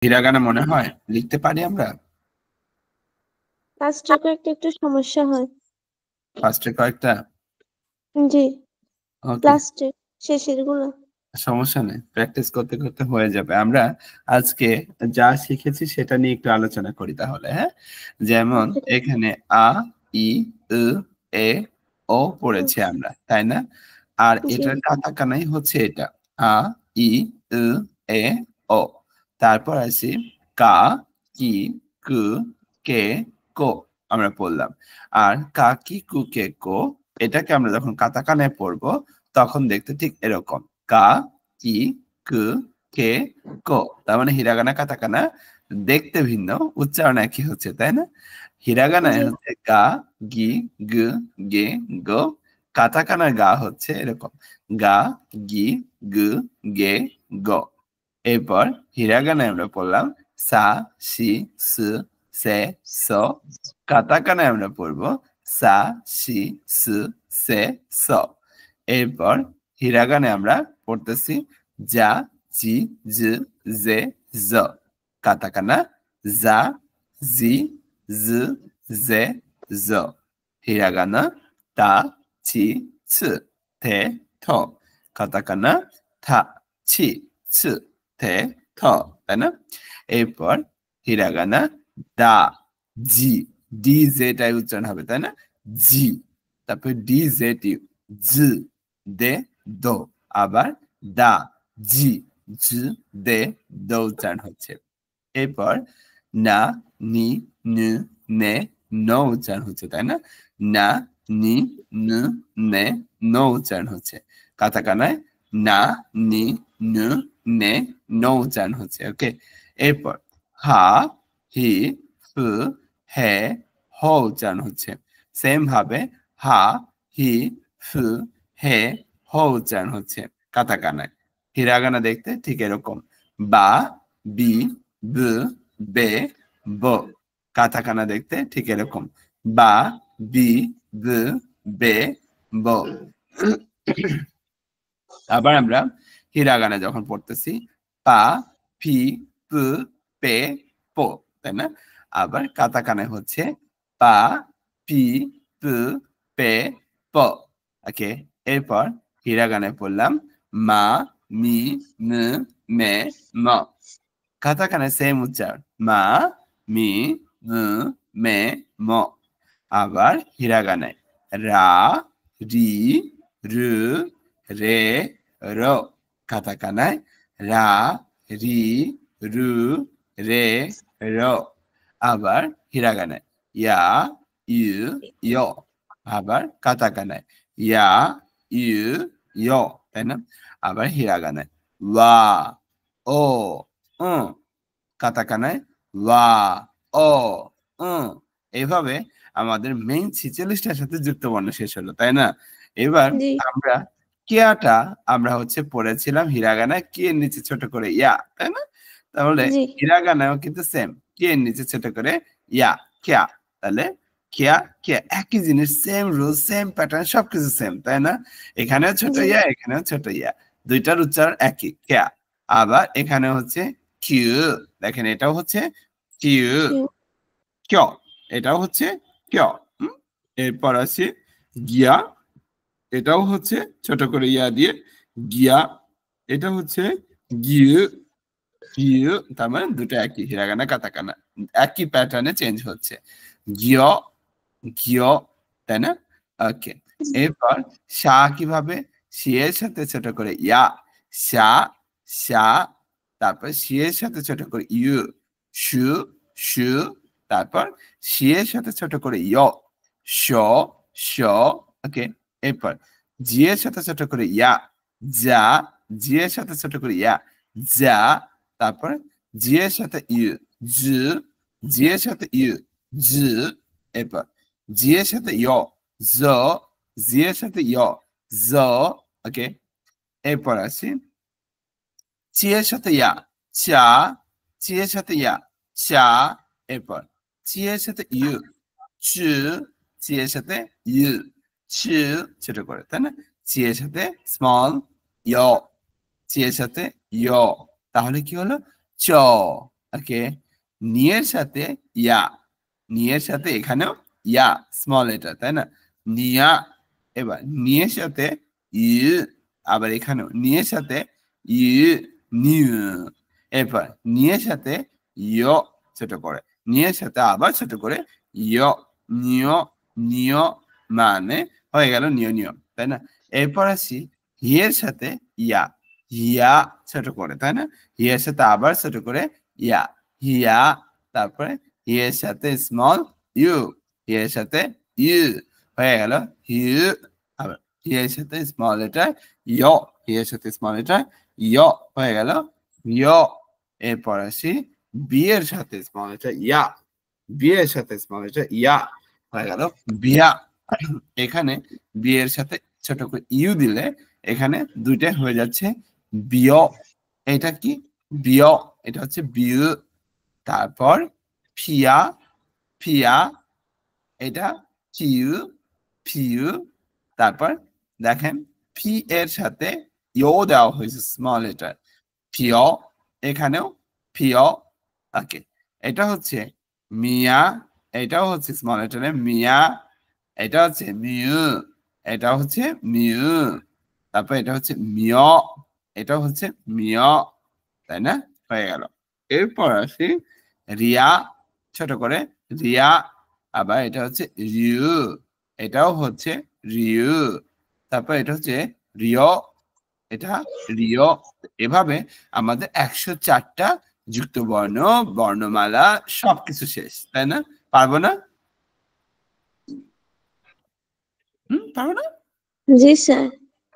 Hiragana মনে হয় লিখতে পারি আমরা? লাস্টের কয়েকটা একটু সমস্যা হয়। ফার্স্টে কয়েকটা? জি, ওকে, লাস্টে শেষের গুলো। সমস্যা নেই, প্র্যাকটিস করতে করতে হয়ে যাবে। আমরা আজকে যা শিখেছি সেটা নিয়ে একটু আলোচনা করি তাহলে, হ্যাঁ? যেমন আচ্ছা, ঠিক আছে। এখানে আ, ই, উ, এ, ও পড়েছি আমরা, তাই না? আর জি, এটার কাটাকানাই হচ্ছে এটা, আ, ই, উ, এ, ও। তারপর আসি কা, কি, কু, কে, কো আমরা পড়লাম। আর কা, কি, কু, কে, কো এটাকে আমরা যখন কাটাকানায় পড়বো তখন দেখতে ঠিক এরকম, কা, কি, কু, কে, কো। তার মানে হিরাগানা কাটাকানা দেখতে ভিন্ন, উচ্চারণ একই হচ্ছে, তাই না? হিরাগানায় জি, হচ্ছে গা, গি, গু, গে, গো। কাটাকানার গা হচ্ছে এরকম, গা, গি, গু, গে, গো। এরপর হিরাগানায় আমরা পড়লাম সা, শি, সু, সে, সো। কাটাকানায় আমরা পড়বো সা, শি, সু, সে, সো। এরপর হিরাগানে আমরা পড়তেছি যা, জি, জু, জে, জ। কাটাকানা যা, জি, জু, জে, জ। হিরাগানা তা, চি, ছু, থে, থ। কাটাকানা থা, ছি, ছু, থে, থ, তাই না? এরপর হিরাগানা দা, জি, ডি জেটাই উচ্চারণ হবে, তাই না? জি। তারপর ডি জেড ইউ, জ, দে, দো। আবার দা, জি, জ, দে, দো উচ্চারণ হচ্ছে। এরপর না, নি, নু, নে, ন উচ্চারণ হচ্ছে, তাই না? না, নি, নু, নে, ন উচ্চারণ হচ্ছে। কাটাকানায় না, নি, নু, নে, ন উচ্চারণ হচ্ছে। ওকে, এরপর হা, হি, ফু, হে, হ উচ্চারণ হচ্ছে। সেম ভাবে হা, হি, ফু, হে, হ উচ্চারণ হচ্ছে কাটাকানায়। হিরাগানা দেখতে ঠিক এরকম, বা, বি, বু, বে, ব। কাটাকানা দেখতে ঠিক এরকম, বা, বি, বু, বে, ব। আবার আমরা হিরাগানা যখন পড়তেছি পা, ফি, পু, পে, পো, তাই না? আবার কাটাকানায় হচ্ছে পা, পি, পু, পে, প। ওকে, এরপর হিরাগানায় পড়লাম মা, মি, নু, মে, ম। কাটাকানায় সেম উচ্চারণ, মা, মি, নু, মে, ম। আবার হিরাগানায় রা, রি, রু, রে, র। কাটাকানায় রা, রি, রু, রে, র। আবার হিরাগানায় ইয়া, ইউ, ইয়। আবার কাটাকানায় ইয়া, ইউ, ইয়, তাই না? আবার হিরাগানায় ওয়া, ও, কাটাকানায় ওয়া, ও, এইভাবে আমাদের মেইন 46টার সাথে যুক্ত বর্ণ শেষ হলো, তাই না? এবার জি, আমরা কেয়াটা আমরা হচ্ছে পড়েছিলাম হিরাগানায় কে এর নিচে ছোট করে ইয়া, তাই না? তাহলে জি, হিরাগানাও কিন্তু সেম, কে এর নিচে ছোট করে ইয়া, কেয়া। তাহলে কেয়া, কেয়া একই জিনিস, সেম রুল, সেম প্যাটার্ন, সবকিছু সেম, তাই না? এখানেও ছোট জি, ইয়া, এখানেও ছোট ইয়া, দুইটার উচ্চারণ একই, কেয়া। আবার এখানে হচ্ছে কিউ, দেখেন এটাও হচ্ছে কিউ, কিউ, ক, এটাও হচ্ছে ক। হুম? এরপর আছে গিয়া, এটাও হচ্ছে ছোট করে ইয়া দিয়ে গিয়া, এটা হচ্ছে গিউ, গিউ। তার মানে দুটো একই, হিরাগানা কাটাকানা একই প্যাটার্নে চেঞ্জ হচ্ছে, গিয়, গিয়, তাই না? ওকে, এরপর সা কিভাবে, সি এর সাথে ছোট করে ইয়া, সা, সা। তারপর সি এর সাথে ছোট করে ইউ, সু, সু। তারপর সি এর সাথে ছোট করে ইয়, শ, শ। ওকে, এরপর জি এর সাথে ছোট করে ইয়া, যা, জি এর সাথে ছোট করে ইয়া, যা। তারপর জি এর সাথে ইউ, জু, জি এর সাথে ইউ, জু। এরপর জি এর সাথে ইয়, জ, জি এর সাথে ইয়, জ। ওকে, এরপর আসি চি এর সাথে ইয়া, চা, চি এর সাথে ইয়া, চা। এরপর চি এর সাথে ইউ, চু, চি এর সাথে ইউ, চু, ছোট করে, তাই না? চি এর সাথে স্মল ইয়, চি এর সাথে ইয়। তাহলে কি হলো চ, ওকে, নিয়ের সাথে ইয়া, নিয়ের সাথে এখানেও ইয়া স্মল লেটার, তাই না? নিয়া। এবার নিয়ের সাথে ই, আবার এখানেও নিয়ের সাথে ই, নিউ। এরপর নিয়ের সাথে ইয় ছোট করে, নিয়ের সাথে আবার ছোট করে ইয়, নিয়, নিয়, মানে হয়ে গেল নিয় নিয়, তাই না? এরপর আসি হিয়ের সাথে ইয়া, হিয়া ছোট করে, তাই না? হিয়ের সাথে আবার ছোট করে ইয়া, হিয়া। তারপরে হিয়ের সাথে স্মল ইউ, হিয়ের সাথে ইউ হয়ে গেল হিউ। আবার হিয়ের সাথে স্মল লেটার ইয়, হিয়ের সাথে স্মল লেটার ইয় হয়ে গেল ইয়। এরপর আসি বি এর সাথে স্মল লেটার ইয়া, বি এর সাথে স্মল লেটার ইয়া হয়ে গেল বিয়া। এখানে বি এর সাথে ছোট করে ইউ দিলে এখানে দুইটা হয়ে যাচ্ছে বিয়। এটা কি? বিয়, এটা হচ্ছে বিউ। তারপর ফিয়া, ফিয়া, এটা ফিউ, ফিউ। তারপর দেখেন ফি এর সাথে ইও দেওয়া হয়েছে স্মল লেটার ফিও, এখানেও ফিও। ওকে, এটা হচ্ছে মিয়া, এটাও হচ্ছে স্মল লেটারে মিয়া। এটা হচ্ছে মিউ, এটা হচ্ছে মিউ। তারপর এটা হচ্ছে মিয়, এটাও হচ্ছে মিয়, তাই না? হয়ে গেল। এরপর আসি রিয়া, ছোট করে রিয়া। আবার এটা হচ্ছে রিউ, এটাও হচ্ছে রিউ। তারপর এটা হচ্ছে রিয়, এটা রিয়। এভাবে আমাদের 104টা যুক্ত বর্ণ, বর্ণমালা সবকিছু শেষ, তাই না? পারবো না? পারবো না? জি স্যার।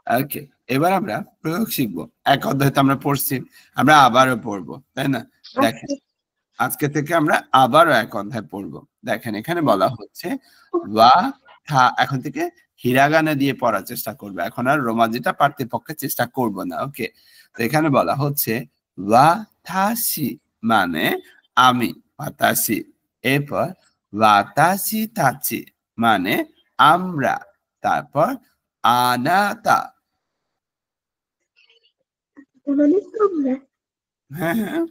ওকে, এবার আমরা প্রয়োগ শিখবো। এক অধ্যায় তো আমরা পড়ছি, আমরা আবারও পড়বো, তাই না? দেখেন আজকে থেকে আমরা আবারও এক অধ্যায় পড়বো। দেখেন এখানে বলা হচ্ছে ওয়া থা, এখন থেকে হিরাগানা দিয়ে পড়ার চেষ্টা করবে, এখন আর রোমাজিটা পারতেপক্ষে চেষ্টা করব না। ওকে, তো এখানে বলা হচ্ছে ওয়া থাসি মানে আমি, ওয়াতাসি। এরপর ওয়াতাসি তাচি মানে আমরা। তারপর আনাতা, মানে তোমরা। হ্যাঁ হ্যাঁ,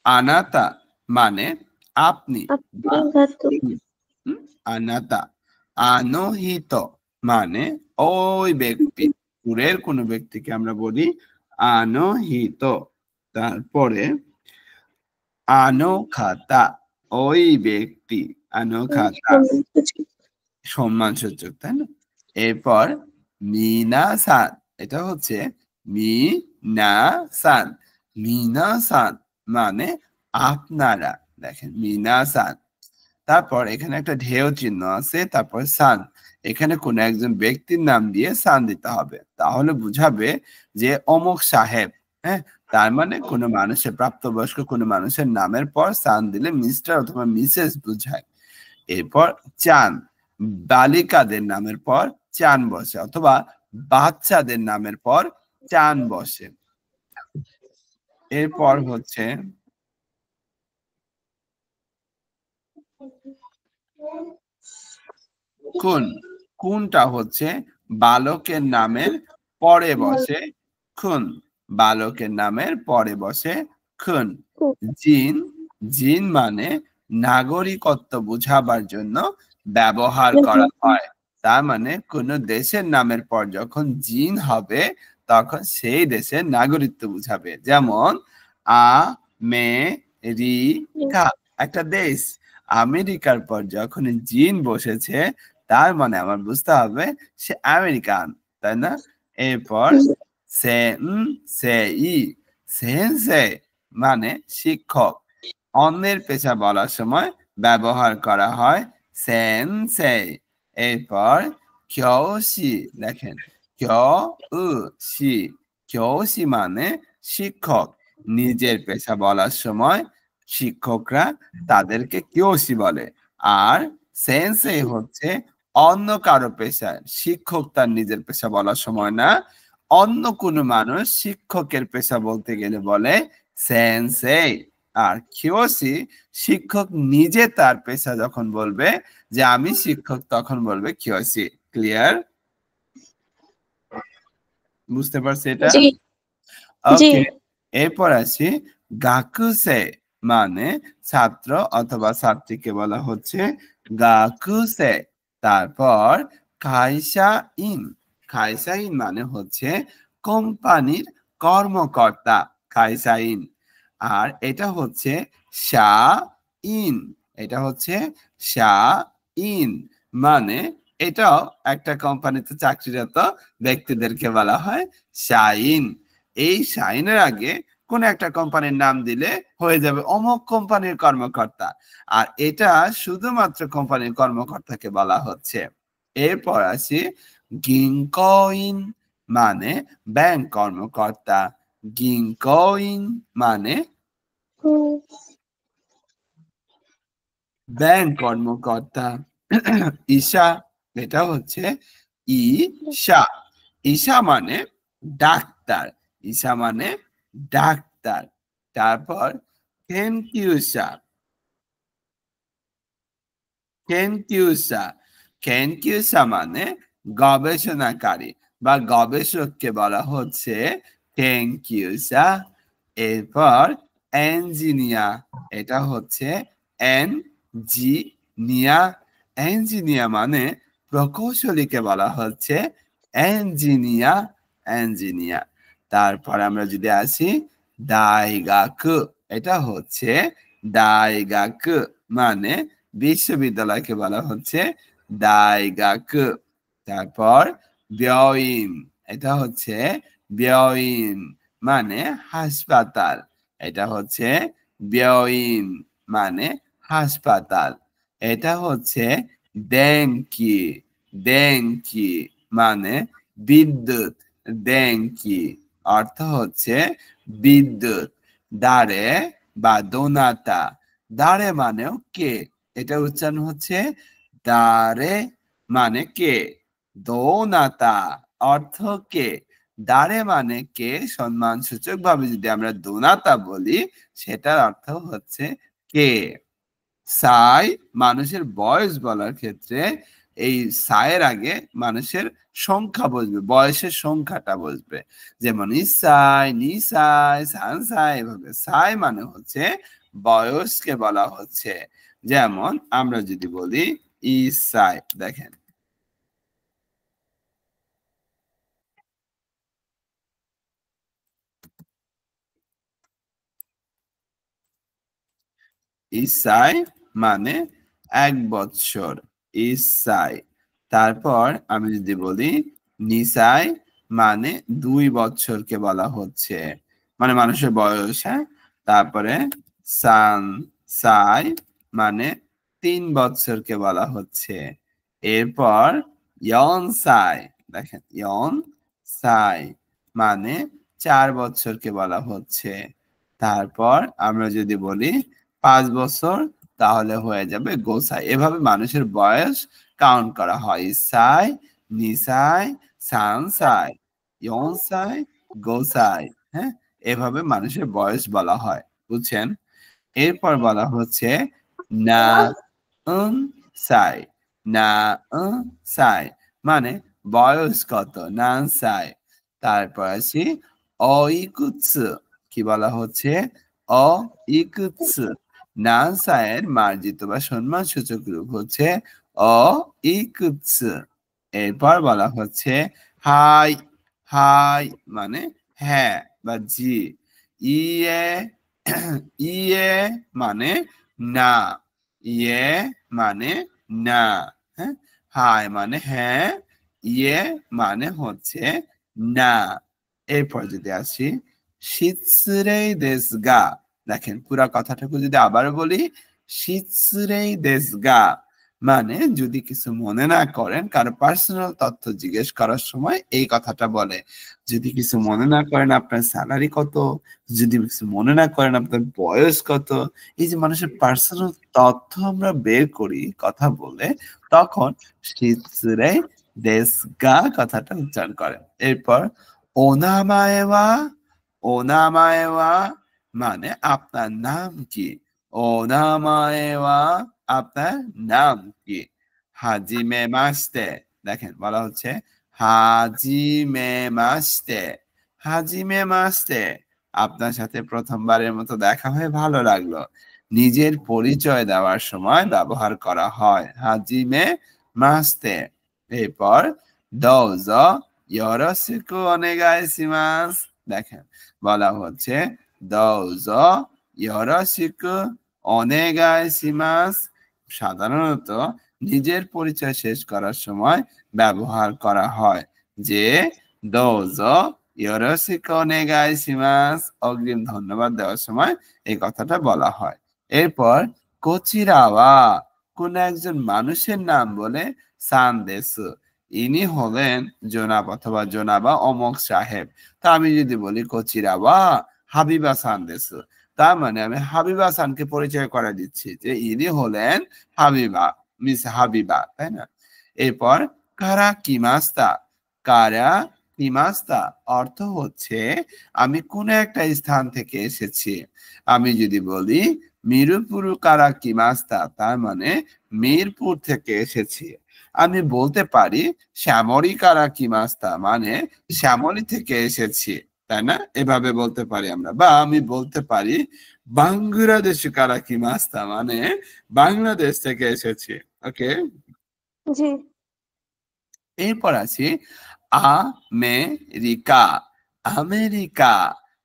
আনাতা মানে আপনি বা আপনি বা তুমি। তিনি। আনাতা। আনোহিত মানে ওই ব্যক্তি, দূরের কোনো ব্যক্তিকে আমরা বলি আনোহিত। তারপরে আনোখাতা, ওই ব্যক্তি আনোখাতা, সম্মানসূচক, তাই না? এরপর মিনাসান, এটা হচ্ছে মিনাসান, মিনাসান মানে আপনারা। দেখেন মিনাসান। তারপর এখানে একটা ঢেউ চিহ্ন আছে, তারপর সান, এখানে কোন একজন ব্যক্তির নাম দিয়ে সান দিতে হবে, তাহলে বুঝাবে যে অমুক সাহেব। হ্যাঁ, তার মানে কোনো মানুষের, প্রাপ্তবয়স্ক কোনো মানুষের নামের পর সান দিলে মিস্টার অথবা মিসেস বুঝায়। এরপর চান, বালিকাদের নামের পর চান বসে, অথবা বাচ্চাদের নামের পর চান বসে। এরপর হচ্ছে কোন, কোনটা হচ্ছে বালকের নামের পরে বসে খুন, বালকের নামের পরে বসে খুন। জিন, জিন মানে নাগরিকত্ব বোঝাবার জন্য ব্যবহার করা হয়। তার মানে কোন দেশের নামের পর যখন জিন হবে তখন সেই দেশের নাগরিকত্ব বুঝাবে। যেমন আমেরিকা একটা দেশ, আমেরিকার পর যখন জিন বসেছে তার মানে আমার বুঝতে হবে সে আমেরিকান, তাই না? এরপর সেন্সেই, সেন্সে মানে শিক্ষক, অন্যের পেশা বলার সময় ব্যবহার করা হয় সেন্সেই। এরপর কিয়োশি, দেখেন কিয়োশি, কিয়োশি মানে শিক্ষক, নিজের পেশা বলার সময় শিক্ষকরা তাদেরকে কিয়োশি বলে। আর সেন্সেই হচ্ছে অন্য কারো পেশা, শিক্ষক তার নিজের পেশা বলার সময় না, অন্য কোনো মানুষ শিক্ষকের পেশা বলতে গেলে বলে সেন্সেই। আর কিয়োশি শিক্ষক নিজে তার পেশা যখন বলবে যে আমি শিক্ষক তখন বলবে কিয়োশি। ক্লিয়ার? বুঝতে পারছি এটা? জি। জি। ওকে, এরপর আসি গাকুসে মানে ছাত্র অথবা ছাত্রীকে বলা হচ্ছে গাকুসে। তারপর কাইসা ইন, কাইসা ইন মানে হচ্ছে কোম্পানির কর্মকর্তা, কাইসা ইন। আর এটা হচ্ছে শা ইন, এটা হচ্ছে শা ইন মানে এটাও একটা কোম্পানিতে চাকরিরত ব্যক্তিদেরকে বলা হয় শাইন। এই শাইনের আগে কোন একটা কোম্পানির নাম দিলে হয়ে যাবে অমুক কোম্পানির কর্মকর্তা, আর এটা শুধুমাত্র কোম্পানির কর্মকর্তাকে বলা হচ্ছে। এরপর আসি গিঙ্কইন মানে ব্যাংক কর্মকর্তা, গিঙ্কইন মানে হুম, ব্যাংক কর্মকর্তা। ঈশা, এটা হচ্ছে ঈশা, ঈশা মানে ডাক্তার, ঈশা মানে ডাক্তার। তারপর কেনকিউসা, কেনকিউসা, কেনকিউসা মানে গবেষণাকারী বা গবেষককে বলা হচ্ছে কেনকিউসা। এরপর এঞ্জিনিয়া, এটা হচ্ছে এনজিনিয়া, এঞ্জিনিয়া মানে প্রকৌশলীকে বলা হচ্ছে এঞ্জিনিয়া, এঞ্জিনিয়া। তারপর আমরা যদি আসি দাইগাকু, এটা হচ্ছে দাইগাকু মানে বিশ্ববিদ্যালয়কে বলা হচ্ছে দাইগাকু। তারপর ব্যয়িন, এটা হচ্ছে ব্যয়িন মানে হাসপাতাল, এটা হচ্ছে ব্যয়িন মানে হাসপাতাল। এটা হচ্ছে দেনকি, দেনকি মানে বিদ্যুৎ, দেনকি অর্থ হচ্ছে বিদ্যুৎ। দারে বা দোনাতা, দারে মানেও কে, এটা উচ্চারণ হচ্ছে দারে মানে কে, দোনাতা অর্থ কে। দারে মানে কে, সম্মান সূচক ভাবে যদি আমরা দোনাতা বলি সেটার অর্থ হচ্ছে কে। সাই মানুষের বয়স বলার ক্ষেত্রে এই সায়ের আগে মানুষের সংখ্যা বসবে, বয়সের সংখ্যাটা বসবে। যেমন ইসাই, নিসাই, সানসাই, এভাবে সাই মানে হচ্ছে বয়সকে বলা হচ্ছে। যেমন আমরা যদি বলি ইসাই, দেখেন ইসাই মানে 1 বৎসর, ইসাই। তারপর আমি যদি বলি নিসাই মানে 2 বৎসরকে বলা হচ্ছে, মানে মানুষের বয়স, হ্যাঁ। তারপরে সান সাই মানে 3 বৎসরকে বলা হচ্ছে। এরপর ইয়ন সাই, দেখেন ইয়ন সাই মানে 4 বৎসরকে বলা হচ্ছে। তারপর আমরা যদি বলি 5 বছর তাহলে হয়ে যাবে গোসাই। এভাবে মানুষের বয়স কাউন্ট করা হয়, সাই, নিসাই, সানসাই, ইয়নসাই, গোসাই, হ্যাঁ। এভাবে মানুষের বয়স বলা হয়, বুঝছেন। এরপর বলা হচ্ছে না উন সাই, না উন সাই মানে বয়স কত, না সাই। তারপর আসি অইকুৎসু, কি বলা হচ্ছে অইকুৎসু, না সায়ের মার্জিত বা সম্মান সূচক রূপ হচ্ছে অইকুৎসু। এরপর বলা হচ্ছে হাই, হাই মানে হ্যাঁ বা জি। ইয়ে, ইয়ে মানে না, ইয়ে মানে না, হ্যাঁ। হাই মানে হ্যাঁ, ইয়ে মানে হচ্ছে না। এরপর যদি আসি শিৎসুরেই দেশ গা, দেখেন পুরা কথাটাকে যদি আবার বলি শিৎসুরেই দেশ গা মানে যদি কিছু মনে না করেন, কারো পার্সোনাল তথ্য জিজ্ঞেস করার সময় এই কথাটা বলে। যদি কিছু মনে না করেন আপনার স্যালারি কত, যদি কিছু মনে না করেন আপনার বয়স কত, এই যে মানুষের পার্সোনাল তথ্য আমরা বের করি কথা বলে, তখন শিৎসুরে দেশ গা কথাটা উচ্চারণ করেন। এরপর ওনামায়েওয়া, ওনামায়েওয়া মানে আপনার নাম কি, ওনামায়েওয়া আপনার নাম কি। হাজিমে মাস্তে, দেখেন বলা হচ্ছে হাজিমে মাস্তে, হাজিমে মাস্তে, আপনার সাথে প্রথমবারের মতো দেখা হয়ে ভালো লাগলো। নিজের পরিচয় দেওয়ার সময় ব্যবহার করা হয় হাজিমে মাস্তে। এরপর দোজো ইয়োরোশিকু ওনেগাইশিমাস, দেখেন বলা হচ্ছে দোজো ইয়োরোশিকু ওনেগাইশিমাস। সাধারণত নিজের পরিচয় শেষ করার সময় ব্যবহার করা হয় যে দোজো ইয়োরোশিকু ওনেগাইশিমাস, অগ্রিম ধন্যবাদ দেওয়ার সময় এই কথাটা বলা হয়। এরপর কোচিরাওয়া, কোন একজন মানুষের নাম বলে সানদেসু, ইনি হলেন জনাব অথবা জনাবা অমক সাহেব। তা আমি যদি বলি কোচিরাওয়া হাবিবা সানদেসু, তার মানে আমি হাবিবা সানকে পরিচয় করে দিচ্ছি যে ইনি হলেন হাবিবা, মিস হাবিবা, তাই না? এরপর কারা কিমাস্তা, কারা কিমাস্তা অর্থ হচ্ছে আমি কোন একটা স্থান থেকে এসেছি। আমি যদি বলি মিরপুরু কারা কিমাস্তা, তার মানে মিরপুর থেকে এসেছি। আমি বলতে পারি শ্যামলী কারা কিমাস্তা, মানে শ্যামলী থেকে এসেছি, তাই না? এভাবে বলতে পারি আমরা। বা আমি বলতে পারি বাংলাদেশ কারা কিমাস্তা, মানে বাংলাদেশ থেকে এসেছি। ওকে, জি। এরপর আছি আমেরিকা। আমেরিকা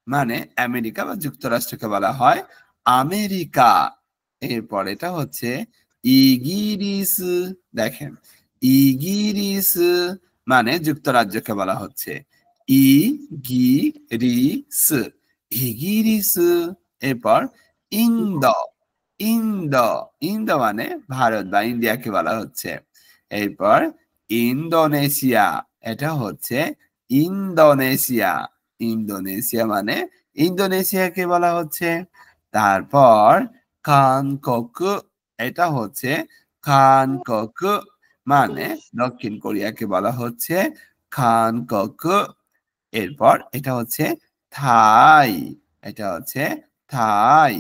মানে আমেরিকা বা যুক্তরাষ্ট্রকে বলা হয় আমেরিকা। এরপর এটা হচ্ছে ইগিরিস, দেখেন ইগিরিস মানে যুক্তরাজ্যকে বলা হচ্ছে ইগিরিস, ইগিরিস। এরপর ইন্দ, ইন্দ, ইন্দ মানে ভারত বা ইন্ডিয়াকে বলা হচ্ছে। এরপর ইন্দোনেশিয়া, এটা হচ্ছে ইন্দোনেশিয়া, ইন্দোনেশিয়া মানে ইন্দোনেশিয়াকে বলা হচ্ছে। তারপর কানকক, এটা হচ্ছে কানকক মানে দক্ষিণ কোরিয়াকে বলা হচ্ছে কানকক। এরপর এটা হচ্ছে থাই, এটা হচ্ছে থাই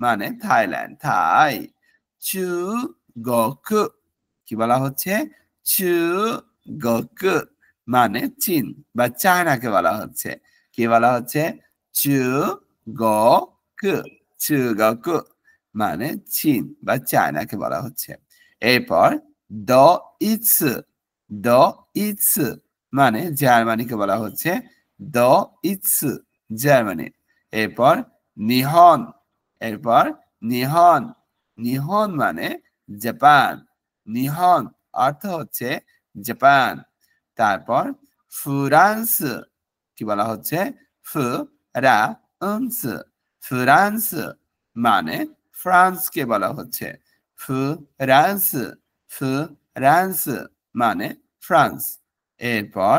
মানে থাইল্যান্ড, থাই। চু গক, কি বলা হচ্ছে চু গক মানে চীন বা চায়নাকে বলা হচ্ছে। কি বলা হচ্ছে চু গক, চু গক মানে চীন বা চায়নাকে বলা হচ্ছে। এরপর দ ইটস, দ ইটস মানে জার্মানিকে বলা হচ্ছে দ ইটস, জার্মানি। এরপর নিহন, এরপর নিহন, নিহন মানে জাপান, নিহন অর্থ হচ্ছে জাপান। তারপর ফ্রান্স, কি বলা হচ্ছে ফ্রান্স, ফ্রান্স মানে ফ্রান্সকে বলা হচ্ছে ফ্রান্স, ফ্রান্স মানে ফ্রান্স। এরপর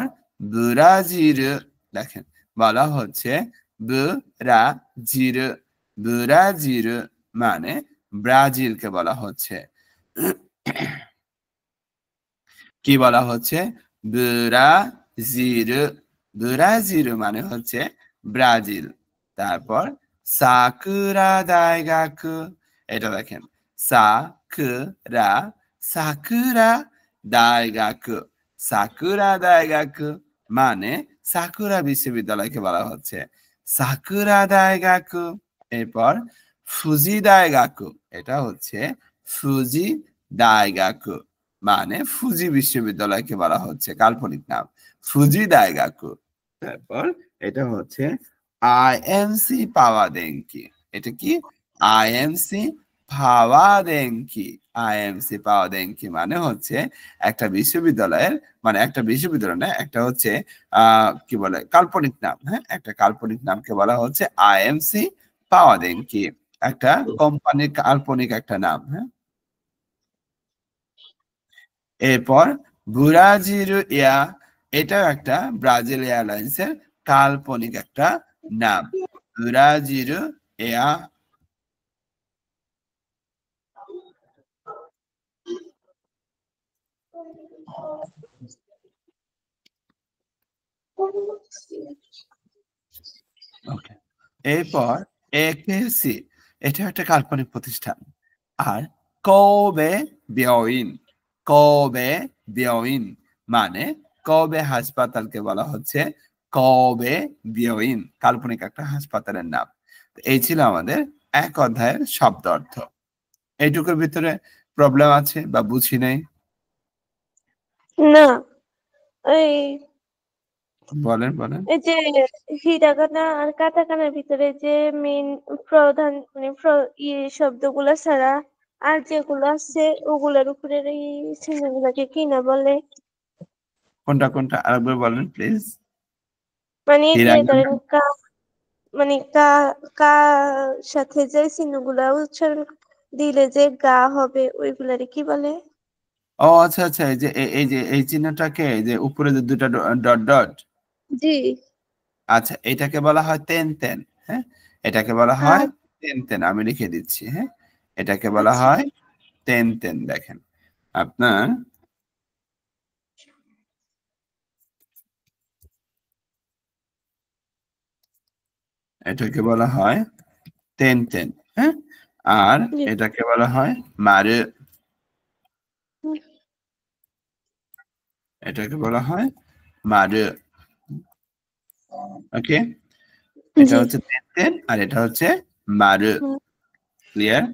ব্রাজিল, দেখেন বলা হচ্ছে ব্রাজিল, ব্রাজিল মানে ব্রাজিলকে বলা হচ্ছে কি বলা হচ্ছে ব্রাজিল, ব্রাজিল মানে হচ্ছে ব্রাজিল। তারপর সাকুরা দাইগাক, এটা দেখেন সাকুরা, সাকুরা দাইগাক, সাকুরা দাইগাক মানে সাকুরা বিশ্ববিদ্যালয়কে বলা হচ্ছে সাকুরা দাইগাক। এরপর ফুজি দাইগাক, এটা হচ্ছে ফুজি দাইগাক মানে ফুজি বিশ্ববিদ্যালয়কে বলা হচ্ছে কাল্পনিক নাম ফুজি দাইগাকু। তারপর এটা হচ্ছে আইএমসি পাওয়াদেঙ্কি, এটা কি আইএমসি পাওয়াদেঙ্কি, আইএমসি পাওয়াদেঙ্কি মানে হচ্ছে একটা বিশ্ববিদ্যালয়ের, মানে একটা বিশ্ববিদ্যালয় না, একটা হচ্ছে কি বলে কাল্পনিক নাম। হ্যাঁ, একটা কাল্পনিক নামকে বলা হচ্ছে আইএমসি পাওয়াদেঙ্কি, একটা কোম্পানির কাল্পনিক একটা নাম। হ্যাঁ, এরপর ব্রাজিল এয়া, এটাও একটা ব্রাজিল এয়ারলাইন্সের কাল্পনিক একটা নাম ব্রাজিল এয়া। ওকে, এরপর একেসি, এটা একটা কাল্পনিক প্রতিষ্ঠান। আর কোবে বিয়ইন, কোবে বিয়ইন মানে কোবে হাসপাতালকে বলা হচ্ছে কবে বিয়ইন, কাল্পনিক একটা হাসপাতালের নাম। এই ছিল আমাদের এক অধ্যায়ের শব্দ অর্থ। এইটুকুর ভিতরে প্রবলেম আছে বা বুঝি নাই? না, এই বলেন বলেন। এই যে হিরাগানা আর কাটাকানার ভিতরে যে মেইন প্রধান মানে ইয়ে শব্দগুলো ছাড়া আর যেগুলো আছে ওগুলোর উপরে এই চিহ্নগুলোকে কি না বলে? কোনটা কোনটা আরেকবার বলেন প্লিজ। মানে এই যে হিরাগানা। ধরেন মানে কা সাথে যে চিহ্নগুলা উচ্চারণ দিলে যে গা হবে ওইগুলারে কি বলে? ও আচ্ছা আচ্ছা, এই যে এই যে এই চিহ্নটাকে, এই যে উপরে যে দুটা ডট ডট, জি। আচ্ছা এটাকে বলা হয় তেন তেন। হ্যাঁ, এটাকে বলা হয় আর তেন তেন। আমি লিখে দিচ্ছি। হ্যাঁ, এটাকে বলা আচ্ছা হয় তেন তেন। দেখেন আপনার, এটাকে বলা হয় তেন তেন। হ্যাঁ, আর জি। এটাকে বলা হয় মারু। হুম, এটাকে বলা হয় মারু। ওকে, এটা জি। হচ্ছে তেন তেন আর এটা হচ্ছে মারু। হুম, ক্লিয়ার?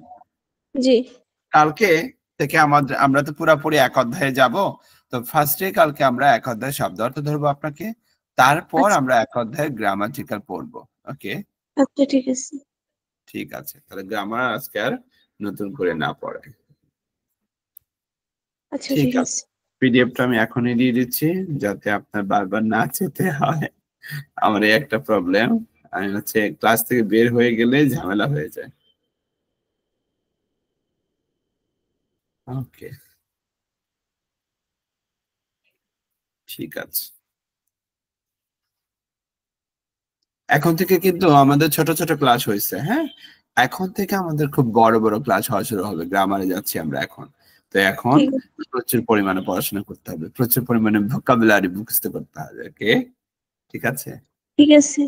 জি। কালকে থেকে আমরা তো পুরোপুরি এক অধ্যায়ে যাব। তো ফার্স্টে কালকে আমরা এক অধ্যায় শব্দ অর্থ ধরবো আপনাকে, তারপর আচ্ছা আমরা এক অধ্যায় গ্রামাটিক্যাল পড়বো। ওকে, আচ্ছা, ঠিক আছে। ঠিক আছে, তাহলে গ্রামার আজকে আর নতুন করে না পড়ে। আচ্ছা, ঠিক ঠিক আছে, আছে। পিডিএফটা আমি এখনই দিয়ে দিচ্ছি যাতে আপনার বারবার না যেতে হয়। আমার এই একটা প্রবলেম, আমি হচ্ছে ক্লাস থেকে বের হয়ে গেলে ঝামেলা হয়ে যায়। ওকে, ঠিক আছে। এখন থেকে কিন্তু আমাদের ছোট ছোট ক্লাস হয়েছে। হ্যাঁ, এখন থেকে আমাদের খুব বড় বড় ক্লাস হওয়া শুরু হবে। গ্রামারে যাচ্ছি আমরা এখন। তো এখন ঠিক আছে। প্রচুর পরিমাণে পড়াশোনা করতে হবে, প্রচুর পরিমাণে ভোকাবুলারি মুখস্থ করতে হবে। ওকে, ঠিক আছে। ঠিক আছে।